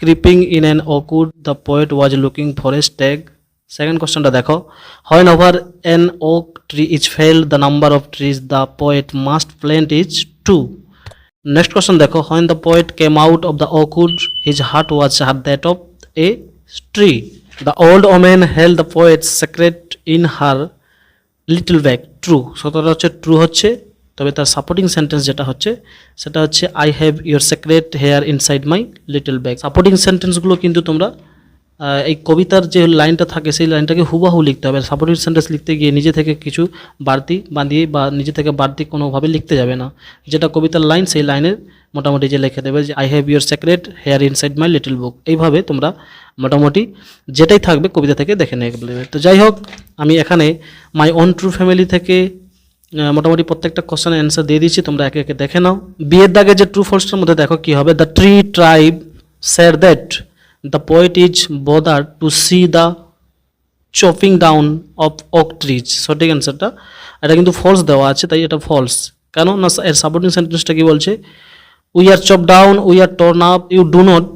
creeping in an oak wood, the poet was looking for a stag. Second কোশ্চেনটা দেখো, when over an oak tree is felled, the number of trees the poet must plant is 2. Next question দেখো, when the poet came out of the oak wood, his heart was at that of a tree. The old woman held the poet's secret in her little bag. True, সতেরোটা হচ্ছে true হচ্ছে, তবে তার supporting sentence যেটা হচ্ছে সেটা হচ্ছে I have your secret hair inside my little bag. Supporting সেন্টেন্সগুলো কিন্তু তোমরা এই কবিতার যে লাইনটা থাকে সেই লাইনটাকে হুবাহু লিখতে হবে। সাপোর্টিং সেন্টেন্স লিখতে গিয়ে নিজে থেকে কিছু বাড়তি বাঁধিয়ে বা নিজে থেকে বাড়তি কোনোভাবে লিখতে যাবে না। যেটা কবিতার লাইন সেই লাইনের মোটামুটি যে লিখে দেবে যে I have your secret hair inside my little book, এইভাবে তোমরা মোটামুটি যেটাই থাকবে কবিতা থেকে দেখে নেবে। তো যাই হোক, আমি এখানে মাই ওন ট্রু ফ্যামিলি থেকে মোটামুটি প্রত্যেকটা কোশ্চেনের অ্যান্সার দিয়ে দিচ্ছি, তোমরা একে একে দেখে নাও। বিয়ের দাগে যে ট্রু ফলসটার মধ্যে দেখো কি হবে, the tree tribe said that the poet is bothered to see the chopping down of oak trees. সঠিক অ্যান্সারটা এটা কিন্তু ফলস দেওয়া আছে, তাই এটা ফলস। কেন না, এর সাপোর্টিং সেন্টেন্সটা কি বলছে, we are chop down, we are torn up, you do not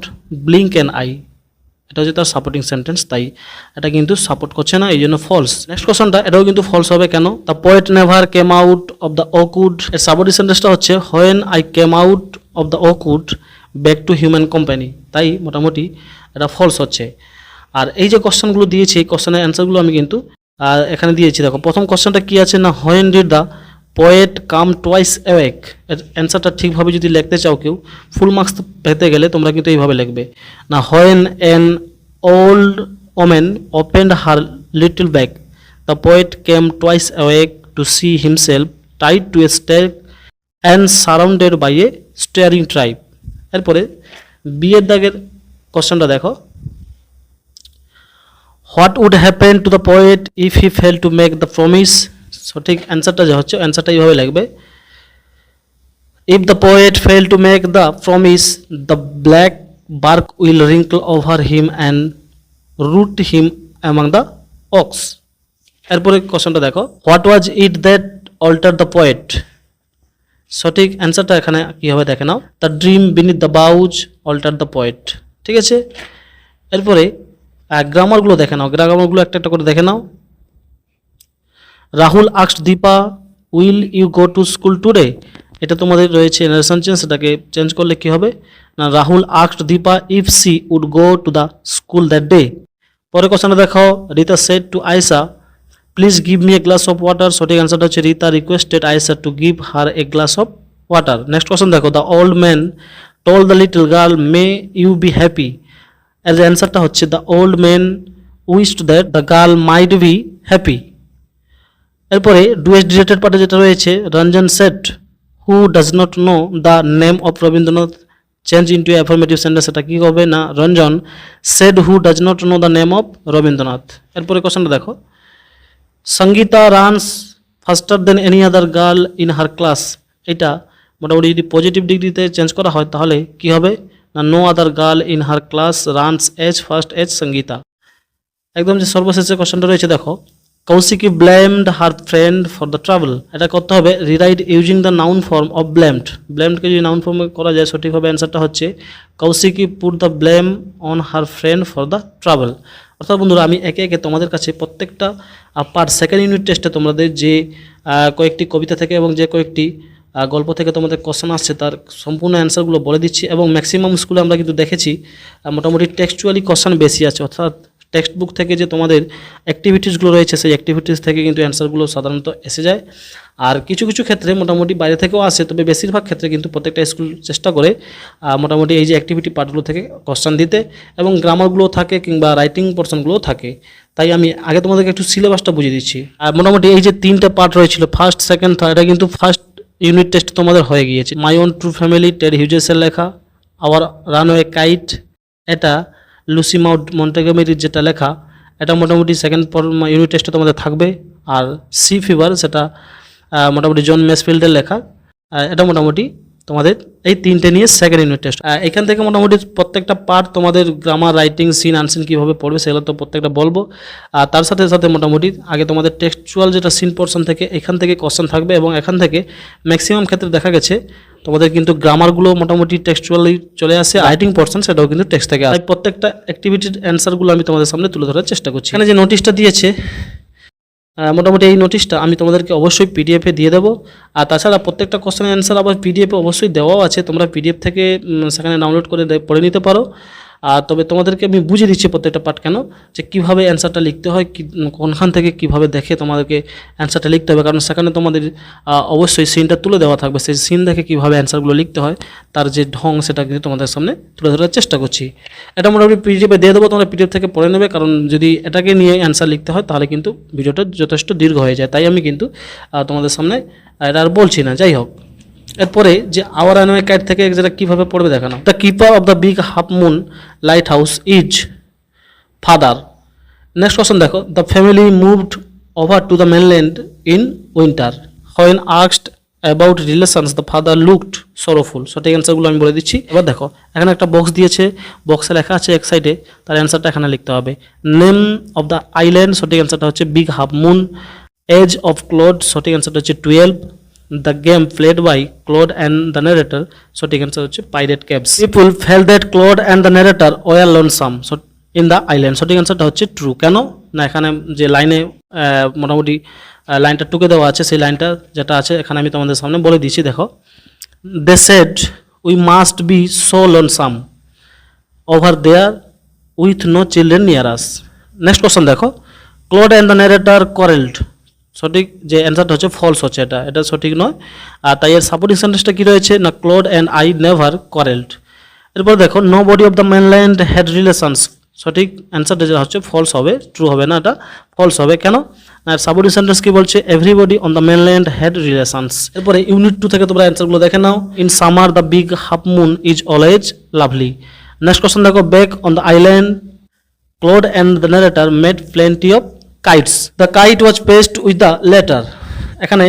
blink an eye. এটা হচ্ছে তার সাপোর্টিং সেন্টেন্স, তাই এটা কিন্তু সাপোর্ট করছে না, এই জন্য ফলস। নেক্সট কোশ্চেনটা এটাও কিন্তু ফলস হবে। কেন, the poet never came out of the oak wood, এর সাপোর্টিং সেন্টেন্সটা হচ্ছে when I came out of the oak wood back to human company, তাই মোটামুটি এটা ফলস হচ্ছে। আর এই যে কোশ্চেনগুলো দিয়েছি এই কোশ্চেনের অ্যান্সারগুলো আমি কিন্তু এখানে দিয়েছি। দেখো প্রথম কোশ্চেনটা কি আছে না, when did the poet come twice awake, এর অ্যান্সারটা ঠিকভাবে যদি লিখতে চাও কেউ ফুল মার্কস পেতে গেলে তোমরা কিন্তু এইভাবে লিখবে না, when an old woman opened her little bag the poet came twice awake to see himself tied to a stake and surrounded by a staring tribe. এরপরে বিয়ের দাগের কোশ্চেনটা দেখো, what would happen to the poet if he fail to make the promise. সঠিক অ্যান্সারটা যা হচ্ছে অ্যান্সারটা এইভাবে লাগবে, if the poet fail to make the promise the black bark will wrinkle over him and root him among the ox. এরপরে কোশ্চেনটা দেখো, what was it that alter the poet. সঠিক অ্যান্সারটা এখানে কী হবে দেখে নাও, the dream beneath the boughs alter the poet. ঠিক আছে, এরপরে গ্রামারগুলো দেখে নাও, গ্রামারগুলো একটা একটা করে দেখে নাও। Rahul asked Deepa will you go to school today, এটা তোমাদের রয়েছে নারেশন চেঞ্জ, সেটাকে চেঞ্জ করলে কি হবে না, Rahul asked Deepa if she would go to the school that day. পরে কোশ্চেনটা দেখো, Rita said to Ayesha please give me a glass of water. সঠিক অ্যান্সারটা হচ্ছে Rita requested Ayesha to give her a glass of water. Next question দেখো, the old man told the little girl may you be happy, এর অ্যান্সারটা হচ্ছে the old man wished that the girl might be happy. এরপরে do as directed পার্টে যেটা রয়েছে, Ranjan said who does not know the name of Rabindranath, change into affirmative sentence, এটা কী হবে না, Ranjan said who does not know the name of Rabindranath. এরপরে কোশ্চেনটা দেখো, Sangita runs faster than any other girl in her class, এটা মোটামুটি যদি পজিটিভ ডিগ্রিতে চেঞ্জ করা হয় তাহলে কি হবে না, no other girl in her class runs as fast as Sangeeta. একদম যে সর্বশেষে কোশ্চেনটা রয়েছে দেখো, Kaushiki blamed her friend for the travel, এটা করতে হবে rewrite using the noun form of blamed. ব্লেমডকে যদি নাউন ফর্মে করা যায় সঠিকভাবে অ্যান্সারটা হচ্ছে Kaushiki put the blame on her friend for the travel. অর্থাৎ বন্ধুরা আমি একে একে তোমাদের কাছে প্রত্যেকটা পার সেকেন্ড ইউনিট টেস্টে তোমাদের যে কয়েকটি কবিতা থেকে এবং যে কয়েকটি গল্প থেকে তোমাদের কোশ্চেন আসছে তার সম্পূর্ণ অ্যান্সারগুলো বলে দিচ্ছি। এবং ম্যাক্সিমাম স্কুলে আমরা কিন্তু দেখেছি মোটামুটি টেক্সচুয়ালি কোশ্চেন বেশি আছে, অর্থাৎ টেক্সট বুক থেকে যে তোমাদের অ্যাক্টিভিটিসগুলো রয়েছে সেই অ্যাক্টিভিটিস থেকে কিন্তু অ্যান্সারগুলো সাধারণত এসে যায়। আর কিছু কিছু ক্ষেত্রে মোটামুটি বাইরে থেকেও আসে, তবে বেশিরভাগ ক্ষেত্রে কিন্তু প্রত্যেকটা স্কুল চেষ্টা করে মোটামুটি এই যে অ্যাক্টিভিটি পার্টগুলো থেকে কোশ্চেন দিতে, এবং গ্রামারগুলো থাকে কিংবা রাইটিং পোর্শনগুলোও থাকে। তাই আমি আগে তোমাদেরকে একটু সিলেবাসটা বুঝিয়ে দিচ্ছি। আর মোটামুটি এই যে তিনটে পার্ট রয়েছিল ফার্স্ট সেকেন্ড থার্ড, এটা কিন্তু ফার্স্ট ইউনিট টেস্ট তোমাদের হয়ে গিয়েছে। My own true family Ted হিউজেসের লেখা, আওয়ার রানওয়ে কাইট এটা লুসি মন্টেগোমেরির যেটা লেখা, এটা মোটামুটি সেকেন্ড ইউনিট টেস্টে তোমাদের থাকবে। আর সি ফিভার সেটা মোটামুটি জন মেসফিল্ডের লেখা, এটা মোটামুটি তোমাদের এই তিনটে নিয়ে সেকেন্ড ইউনিট টেস্ট। এখান থেকে মোটামুটি প্রত্যেকটা পার্ট তোমাদের গ্রামার রাইটিং সিন আনসিন কীভাবে পড়বে সেগুলো তো প্রত্যেকটা বলবো। আর তার সাথে সাথে মোটামুটি আগে তোমাদের টেক্সচুয়াল যেটা সিন পোর্শন থেকে এখান থেকে কোশ্চেন থাকবে, এবং এখান থেকে ম্যাক্সিমাম ক্ষেত্রে দেখা গেছে তোমাদের কিন্তু গ্রামারগুলো মোটামুটি টেক্সচুয়ালি চলে আসে, রাইটিং পোর্শন সেটাও কিন্তু টেক্সট থেকে আসে। প্রত্যেকটা অ্যাক্টিভিটির অ্যান্সারগুলো আমি তোমাদের সামনে তুলে ধরার চেষ্টা করছি। এখানে যে নোটিশটা দিয়েছে, মোটামুটি এই নোটিশটা আমি তোমাদেরকে অবশ্যই পিডিএফে দিয়ে দেবো। আর তাছাড়া প্রত্যেকটা কোশ্চেনের অ্যান্সার আবার পিডিএফে অবশ্যই দেওয়াও আছে, তোমরা পিডিএফ থেকে সেখানে ডাউনলোড করে পড়ে নিতে পারো। আর তবে তোমাদেরকে আমি বুঝিয়ে দিচ্ছি প্রত্যেকটা পার্ট কেন, যে কীভাবে অ্যান্সারটা লিখতে হয়, কোনখান থেকে কীভাবে দেখে তোমাদেরকে অ্যান্সারটা লিখতে হবে, কারণ সেখানে তোমাদের অবশ্যই সিনটা তুলে দেওয়া থাকবে, সেই সিন দেখে কীভাবে অ্যান্সারগুলো লিখতে হয় তার যে ঢং সেটা কিন্তু তোমাদের সামনে তুলে ধরার চেষ্টা করছি। এটা মোটামুটি পিডিএফে দিয়ে দেবো, তোমরা পিডিএফ থেকে পড়ে নেবে, কারণ যদি এটাকে নিয়ে অ্যান্সার লিখতে হয় তাহলে কিন্তু ভিডিওটা যথেষ্ট দীর্ঘ হয়ে যায়, তাই আমি কিন্তু তোমাদের সামনে এটা আর বলছি না। যাই হোক, এরপরে যে আওয়ার অ্যানোয়ে কাইট থেকে যেটা কীভাবে পড়বে দেখানো। The keeper of the big half moon light house is father. Next question দেখো, the family moved over to the mainland in winter, when asked about relations the father looked sorrowful. সঠিক অ্যান্সারগুলো আমি বলে দিচ্ছি। এবার দেখো, এখানে একটা বক্স দিয়েছে, বক্সে লেখা আছে এক সাইডে, তার অ্যান্সারটা এখানে লিখতে হবে। নেম অফ দ্য আইল্যান্ড, সঠিক অ্যান্সারটা হচ্ছে big half moon. Edge of Claude, সঠিক অ্যান্সারটা হচ্ছে 12। The game played by Claude and the narrator, সঠিক অ্যান্সার হচ্ছে pirate cabs. People felt that Claude and the narrator were lonesome in the island, সঠিক অ্যান্সারটা হচ্ছে ট্রু। কেন না, এখানে যে লাইনে মোটামুটি লাইনটা টুকে দেওয়া আছে, সেই লাইনটা যেটা আছে এখানে আমি তোমাদের সামনে বলে দিচ্ছি। দেখো, they said we must be so lonesome over there with no children near us. Next question দেখো, Claude and the narrator quarreled, সঠিক যে অ্যান্সারটা হচ্ছে ফলস হচ্ছে, এটা সঠিক নয়। আর তাই এর সাপোর্টিং সেন্টেন্সটা কী রয়েছে না, Claude and I never quarrelled. এরপর দেখো, nobody of the mainland had relations, সঠিক অ্যান্সারটা যেটা হচ্ছে ফলস হবে, ট্রু হবে না, এটা ফলস হবে। কেন না, সাপোর্টিং সেন্টেন্স কী বলছে, everybody on the mainland had relations. এরপরে ইউনিট 2 থেকে তোমরা অ্যান্সারগুলো দেখে নাও। In summer the big half moon is always lovely. Next question দেখো, back on the island Claude and the narrator made plenty of kites, the kite was paced with the letter। এখানে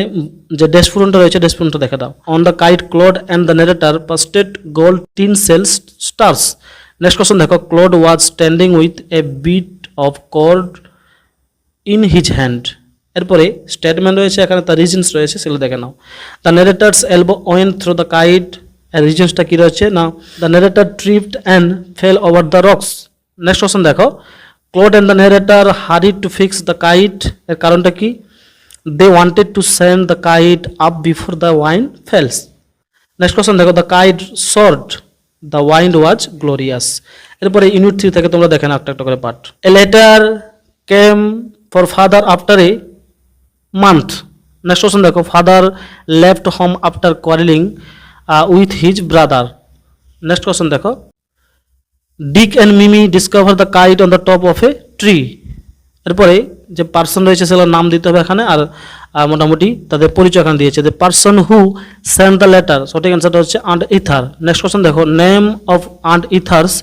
যে ডেসপুরনটা রয়েছে, ডেসপুরনটা দেখে দাও। On the kite Claude and the narrator pasted gold tinsel stars. Next question দেখো, Claude was standing with a bit of cord in his hand. এরপরে statement রয়েছে, এখানে তার রিজনস রয়েছে, সেগুলো দেখে নাও। The narrator's elbow went through the kite, এর রিজনসটা কী রয়েছে না, the narrator tripped and fell over the rocks. Next question দেখো, Claude and the narrator hurried to fix the kite, এর কারণটা কি, they wanted to send the kite up before the wind fails। Next question দেখো, the kite soared, the wind was glorious। এরপরে unit 3 থেকে তোমরা দেখে নাও একটা একটা করে part. A letter came for father after a month। Next question দেখো, father left home after quarreling with his brother। Next question দেখো, Dick and Mimi discover the kite on the top of a tree. এরপরে যে person রয়েছে সেগুলোর নাম দিতে হবে এখানে, আর মোটামুটি তাদের পরিচয় এখানে দিয়েছে। The person who send the letter, সঠিক অ্যান্সারটা হচ্ছে আন্ট ইথার। নেক্সট কোশ্চেন দেখো, name of aunt Esther's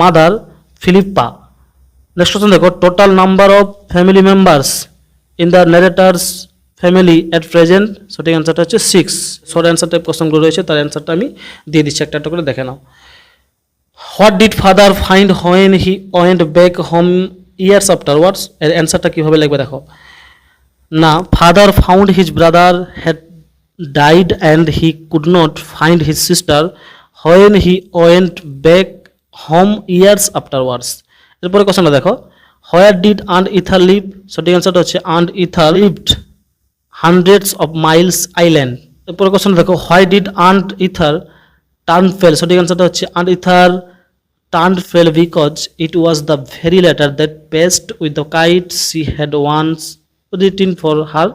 mother Philippa. Next question দেখো, total number of family members in the narrator's family at present, সঠিক অ্যান্সারটা হচ্ছে 6। শর্ট অ্যান্সার টাইপ কোশ্চেনগুলো রয়েছে, তার অ্যান্সারটা আমি দিয়ে দিচ্ছি, একটা একটা করে দেখে নাও। What did father find when he went back home years afterwards, এর অ্যান্সারটা কীভাবে লিখবে দেখো না, father found his brother had died and he could not find his sister when he went back home years afterwards. এরপরে কোশ্চেনটা দেখো, where did aunt Esther live, সঠিক অ্যান্সারটা হচ্ছে aunt Esther lived hundreds of miles island. এরপরে কোশ্চেনটা দেখো, why did aunt Esther turn fell, সঠিক অ্যান্সারটা হচ্ছে aunt either turned fell because it was the very letter that passed with the kite she had once written for her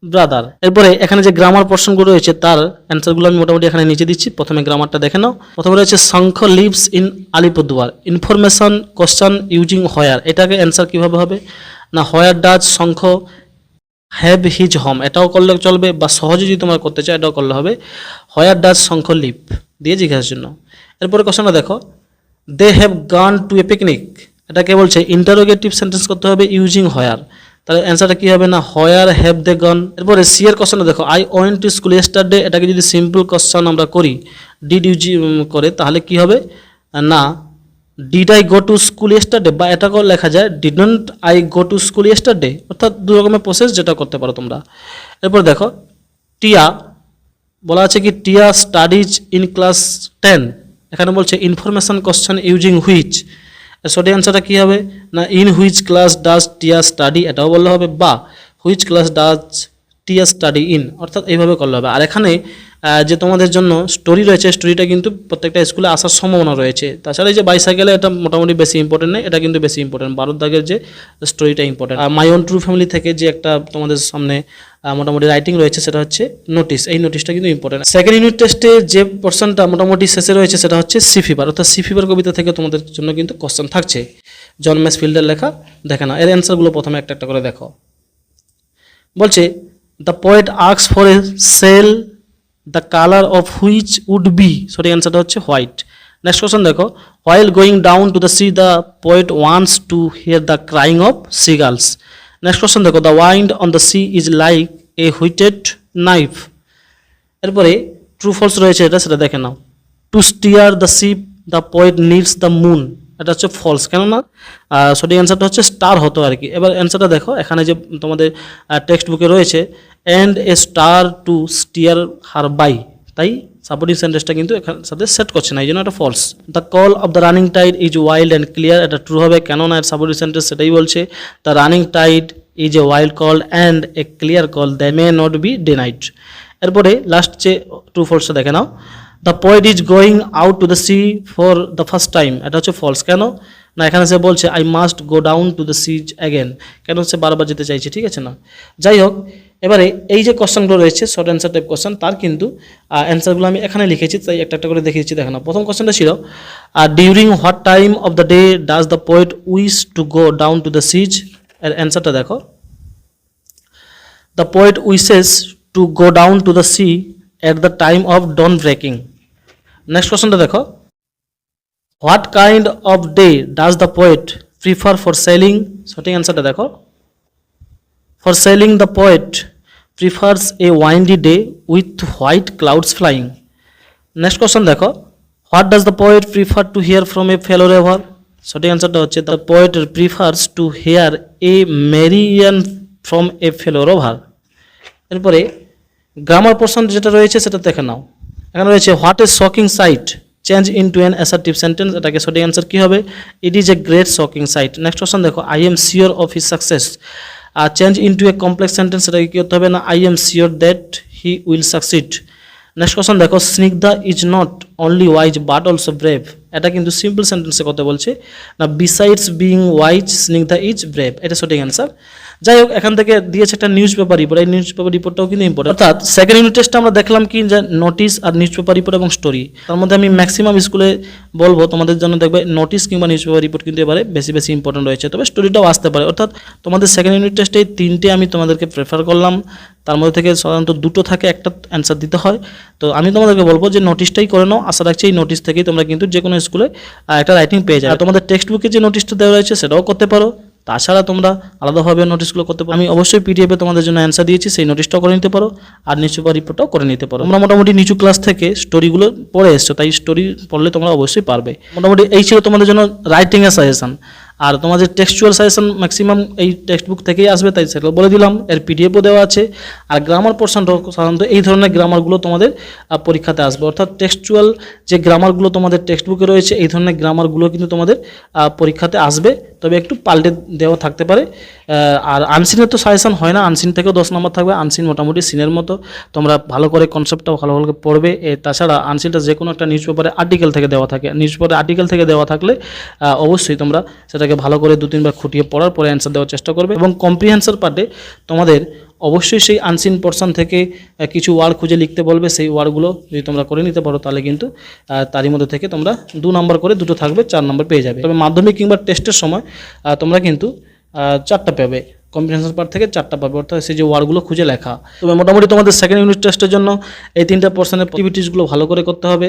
brother। এরপরে এখানে যে grammar পোর্শনগুলো রয়েছে তার অ্যান্সারগুলো আমি মোটামুটি এখানে নিচে দিচ্ছি। প্রথমে গ্রামারটা দেখে নাও। প্রথমে রয়েছে Shankha lives in Alipurduar, information question using where, এটাকে অ্যান্সার কীভাবে হবে না, where does Shankha have his home, এটাও করলে চলবে, বা সহজে যদি তোমরা করতে চাও এটাও করলে হবে, হোয়ার ডাজ শঙ্খ লিভ দিয়ে জিজ্ঞাসার জন্য। এরপরে কোশ্চেনটা দেখো, they have gone to a picnic, এটাকে বলছে ইন্টারোগেটিভ সেন্টেন্স করতে হবে ইউজিং হোয়ার, তাহলে অ্যান্সারটা কী হবে না, হোয়ার হ্যাভ দে গান। এরপরে সি এর কোশ্চেনটা দেখো, I went to school yesterday, এটাকে যদি সিম্পল কোশ্চেন আমরা করি ডিড ইউজি করে, তাহলে কি হবে না, did I go to school yesterday, বা এটাকেও লেখা যায় didn't I go to school yesterday, অর্থাৎ দু রকমের প্রসেস যেটা করতে পারো তোমরা। এরপর দেখো, টিয়া বলা আছে কি টিয়া স্টাডিজ ইন ক্লাস 10, এখানে বলছে ইনফরমেশন কোশ্চেন ইউজিং হুইচ, সঠিক অ্যান্সারটা কী হবে না ইন হুইচ ক্লাস ডাজ টিয়া স্টাডি, এটাও বললে হবে, বা হুইচ ক্লাস ডাজ টিয়া স্টাডি ইন, অর্থাৎ এইভাবে করলে হবে। আর এখানে যে তোমাদের জন্য স্টোরি রয়েছে, স্টোরিটা কিন্তু প্রত্যেকটা স্কুলে আসার সম্ভাবনা রয়েছে। তাছাড়া এই যে বাইসাইকেলে এটা মোটামুটি বেশি ইম্পর্টেন্ট নেই, এটা কিন্তু বেশি ইম্পর্টেন্ট, 12 দাগের যে স্টোরিটা ইম্পর্টেন্ট। আর মাই ওন ট্রু ফ্যামিলি থেকে যে একটা তোমাদের সামনে মোটামুটি রাইটিং রয়েছে সেটা হচ্ছে নোটিস, এই নোটিশটা কিন্তু ইম্পর্টেন্ট। সেকেন্ড ইউনিট টেস্টে যে পোর্শনটা মোটামুটি শেষে রয়েছে সেটা হচ্ছে সি ফিভার, অর্থাৎ সি ফিভার কবিতা থেকে তোমাদের জন্য কিন্তু কোশ্চেন থাকছে। জন ম্যাসফিল্ডের লেখা, দেখে না এর অ্যান্সারগুলো প্রথমে একটা একটা করে দেখো। বলছে the poet asks for a sail, the colour of which would be, সঠিক অ্যান্সারটা হচ্ছে হোয়াইট। নেক্সট কোশ্চেন দেখো, while going down to the sea the poet wants to hear the crying of seagulls. Next question দেখো, the wind on the sea is like a whetted knife. এরপরে true false রয়েছে এটা, সেটা দেখে নাও। To steer the ship the poet needs the moon, এটা হচ্ছে false, কেননা সঠিক অ্যান্সারটা হচ্ছে স্টার হতো আর কি। এবার অ্যান্সারটা দেখো, এখানে যে তোমাদের টেক্সট বুকে রয়েছে and a star to steer her by, তাই সাপোর্টিং সেন্টেন্সটা কিন্তু এখানে সাথে সেট করছে না, এই জন্য এটা false. The call of the running tide is wild and clear, এটা ট্রু হবে, কেননা এর সাপোর্টিং সেন্টেন্স সেটাই বলছে। The running tide is a wild call and a clear call, they may not be denied. এরপরে লাস্ট যে true ফলসটা দেখে নাও, the poet is going out to the sea for the first time, এটা হচ্ছে false, কেন না এখানে সে বলছে I must go down to the C again, কেন সে বারবার যেতে চাইছে, ঠিক আছে না। যাই হোক, এবারে এই যে কোশ্চেনগুলো রয়েছে শর্ট অ্যান্সার টাইপ কোশ্চেন, তার কিন্তু অ্যান্সারগুলো আমি এখানে লিখেছি, তাই একটা একটা করে দেখিয়েছি, দেখো না। প্রথম কোশ্চেনটা ছিল during what time of the day does the poet wish to go down to the seas, এর অ্যান্সারটা দেখো, the poet wishes to go down to the sea at the time of dawn breaking. Next কোশ্চেনটা দেখো, what kind of day does the poet prefer for sailing, সঠিক অ্যান্সারটা দেখো, for sailing the poet prefers a windy day with white clouds flying. Next question দেখো, what does the poet prefer to hear from a fellow rover, সঠিক অ্যান্সারটা হচ্ছে the poet prefers to hear a Marian from a fellow rover. এরপরে grammar portion যেটা রয়েছে সেটা দেখে নাও, এখানে রয়েছে what a shocking sight change into an assertive sentence, এটাকে সঠিক অ্যান্সার কী হবে, it is a great shocking sight. Next question দেখো, I am sure of his success, আর change into a complex sentence, এটাকে কী করতে হবে না I am sure that he will succeed. Next question দেখো, Snigdha is not only wise but also brave, এটা কিন্তু সিম্পল সেন্টেন্সে কথা বলছে না, besides being wise Snigdha is brave, এটা সঠিক অ্যান্সার। যাই হোক, এখান থেকে দিয়েছে একটা নিউজ পেপার রিপোর্ট, এই নিউজ পেপার রিপোর্টটাও কিন্তু ইম্পর্টেন্ট। অর্থাৎ সেকেন্ড ইউনিট টেস্টে আমরা দেখলাম কি যে নোটিস আর নিউজ পেপার রিপোর্ট এবং স্টোরি, তার মধ্যে আমি ম্যাক্সিমাম স্কুলে বলবো তোমাদের জন্য দেখবে নোটিস কিংবা নিউজ পেপার রিপোর্ট কিন্তু এবারে বেশি বেশি ইম্পর্টেন্ট রয়েছে, তবে স্টোরিটাও আসতে পারে। অর্থাৎ তোমাদের সেকেন্ড ইউনিট টেস্টে তিনটে আমি তোমাদেরকে প্রেফার করলাম, তার মধ্যে থেকে সাধারণত দুটো থাকে, একটা অ্যান্সার দিতে হয়। তো আমি তোমাদেরকে বলবো যে নোটিশটাই করে নাও, আশা রাখছি এই নোটিশ থেকেই তোমরা কিন্তু যে কোনো স্কুলে একটা রাইটিং পেয়ে যাবে। তোমাদের টেক্সট বুকে যে নোটিশটা দেওয়া রয়েছে সেটাও করতে পারো, তাছাড়া তোমরা আলাদাভাবে নোটিশগুলো করতে পারো। আমি অবশ্যই পিডিএফে তোমাদের জন্য অ্যান্সার দিয়েছি, সেই নোটিশটাও করে নিতে পারো, আর নিচু বা রিপোর্টটাও করে নিতে পারো। তোমরা মোটামুটি নিচু ক্লাস থেকে স্টোরিগুলো পড়ে এসছো, তাই স্টোরি পড়লে তোমরা অবশ্যই পারবে। মোটামুটি এই ছিল তোমাদের জন্য রাইটিংয়ের সাজেশন। আর তোমাদের টেক্সচুয়াল সাজেশন ম্যাক্সিমাম এই টেক্সট বুক থেকেই আসবে, তাই সেটা বলে দিলাম। এর পিডিএফও দেওয়া আছে। আর গ্রামার পোর্শনটা সাধারণত এই ধরনের গ্রামারগুলো তোমাদের পরীক্ষাতে আসবে, অর্থাৎ টেক্সচুয়াল যে গ্রামারগুলো তোমাদের টেক্সট বুকে রয়েছে এই ধরনের গ্রামারগুলো কিন্তু তোমাদের পরীক্ষাতে আসবে, তবে একটু পাল্টে দেওয়া থাকতে পারে। আর আনসিনের তো সাজেশন হয় না, আনসিন থেকেও 10 নম্বর থাকবে, আনসিন মোটামুটি সিনের মতো, তোমরা ভালো করে কনসেপ্টটা ভালো ভালো পড়বে। তাছাড়া আনসিনটা যে কোনো একটা নিউজ পেপারে আর্টিকেল থেকে দেওয়া থাকে, নিউজ পেপারে আর্টিকেল থেকে দেওয়া থাকলে অবশ্যই তোমরা সেটাকে ভালো করে 2-3 বার খুঁটিয়ে পড়ার পরে অ্যান্সার দেওয়ার চেষ্টা করবে। এবং কম্প্রিহেনশন পার্টে তোমাদের অবশ্যই সেই আনসিন পোর্শন থেকে কিছু ওয়ার্ড খুঁজে লিখতে বলবে, সেই ওয়ার্ডগুলো যদি তোমরা করে নিতে পারো তাহলে কিন্তু তারই মধ্যে থেকে তোমরা 2 নম্বর করে দুটো থাকবে, 4 নম্বর পেয়ে যাবে। তবে মাধ্যমিক কিংবা টেস্টের সময় তোমরা কিন্তু 4টা পাবে, কম্প্রিহেনশন পার্ট থেকে 4টা পাবে, অর্থাৎ সেই যে ওয়ার্ডগুলো খুঁজে লেখা। তবে মোটামুটি তোমাদের সেকেন্ড ইউনিট টেস্টের জন্য এই 3টা পোর্শনের অ্যাক্টিভিটিসগুলো ভালো করে করতে হবে।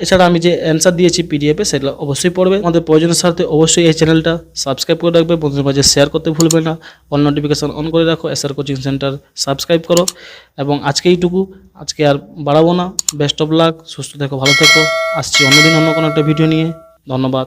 এছাড়া আমি যে অ্যান্সার দিয়েছি পিডিএফে সেগুলো অবশ্যই পড়বে। আমাদের প্রয়োজনের সাথে অবশ্যই এই চ্যানেলটা সাবস্ক্রাইব করে রাখবে, বন্ধুদের মাঝে শেয়ার করতে ভুলবে না, অল নোটিফিকেশন অন করে রাখো, এসআর কোচিং সেন্টার সাবস্ক্রাইব করো। এবং আজকে এইটুকু, আজকে আর বাড়াবো না। বেস্ট অফ লাক, সুস্থ থেকো, ভালো থেকো। আসছি অন্যদিন অন্য কোনো একটা ভিডিও নিয়ে। ধন্যবাদ।